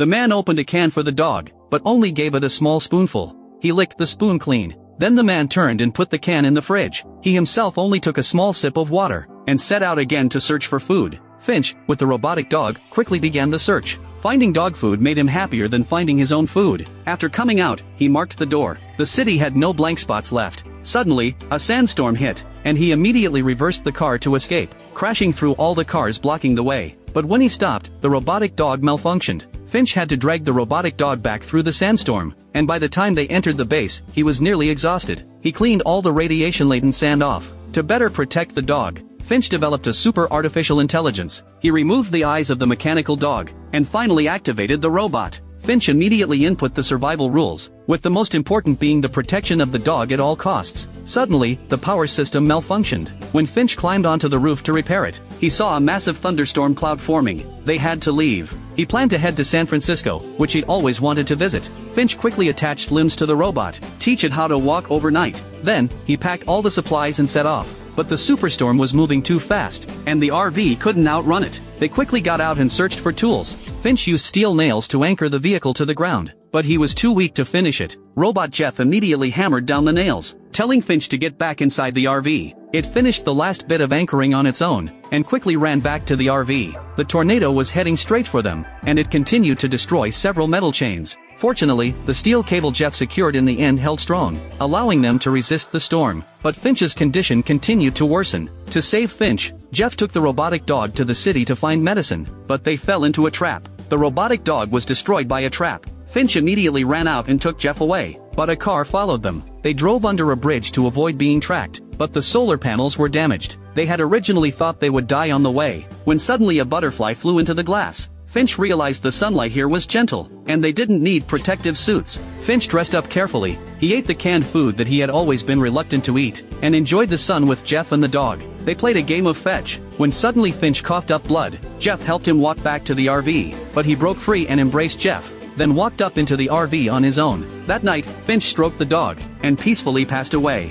The man opened a can for the dog, but only gave it a small spoonful. He licked the spoon clean. Then the man turned and put the can in the fridge. He himself only took a small sip of water, and set out again to search for food. Finch, with the robotic dog, quickly began the search. Finding dog food made him happier than finding his own food. After coming out, he marked the door. The city had no blank spots left. Suddenly, a sandstorm hit, and he immediately reversed the car to escape, crashing through all the cars blocking the way. But when he stopped, the robotic dog malfunctioned. Finch had to drag the robotic dog back through the sandstorm, and by the time they entered the base, he was nearly exhausted. He cleaned all the radiation-laden sand off. To better protect the dog, Finch developed a super artificial intelligence. He removed the eyes of the mechanical dog, and finally activated the robot. Finch immediately input the survival rules, with the most important being the protection of the dog at all costs. Suddenly, the power system malfunctioned. When Finch climbed onto the roof to repair it, he saw a massive thunderstorm cloud forming. They had to leave. He planned to head to San Francisco, which he'd always wanted to visit. Finch quickly attached limbs to the robot, teach it how to walk overnight. Then, he packed all the supplies and set off. But the superstorm was moving too fast, and the RV couldn't outrun it. They quickly got out and searched for tools. Finch used steel nails to anchor the vehicle to the ground, but he was too weak to finish it. Robot Jeff immediately hammered down the nails, telling Finch to get back inside the RV. It finished the last bit of anchoring on its own, and quickly ran back to the RV. The tornado was heading straight for them, and it continued to destroy several metal chains. Fortunately, the steel cable Jeff secured in the end held strong, allowing them to resist the storm. But Finch's condition continued to worsen. To save Finch, Jeff took the robotic dog to the city to find medicine, but they fell into a trap. The robotic dog was destroyed by a trap. Finch immediately ran out and took Jeff away, but a car followed them. They drove under a bridge to avoid being tracked, but the solar panels were damaged. They had originally thought they would die on the way, when suddenly a butterfly flew into the glass. Finch realized the sunlight here was gentle, and they didn't need protective suits. Finch dressed up carefully. He ate the canned food that he had always been reluctant to eat, and enjoyed the sun with Jeff and the dog. They played a game of fetch, when suddenly Finch coughed up blood. Jeff helped him walk back to the RV, but he broke free and embraced Jeff, then walked up into the RV on his own. That night, Finch stroked the dog, and peacefully passed away.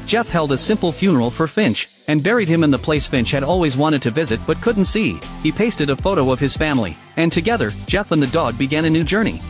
Jeff held a simple funeral for Finch, and buried him in the place Finch had always wanted to visit but couldn't see. He pasted a photo of his family, and together, Jeff and the dog began a new journey.